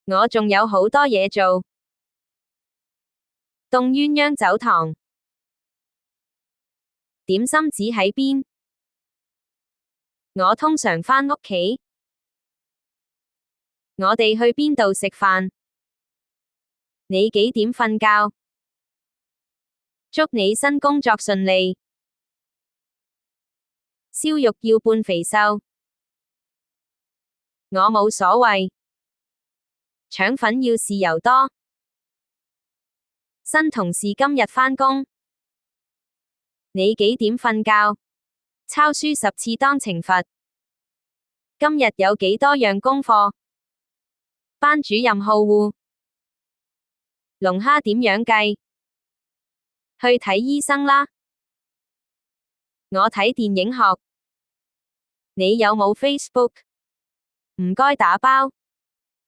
我仲有好多嘢做。凍鴛鴦走堂。點心紙喺邊？我通常返屋企。我哋去邊度食飯？你幾點瞓覺？祝你新工作順利。燒肉要半肥瘦。我冇所謂。腸粉要豉油多。新同事今日返工。你幾點瞓覺？抄書10次當懲罰。今日有幾多樣功課？班主任好惡。龍蝦點樣計？去睇醫生啦。我睇電影學。你有冇 Facebook？唔該打包。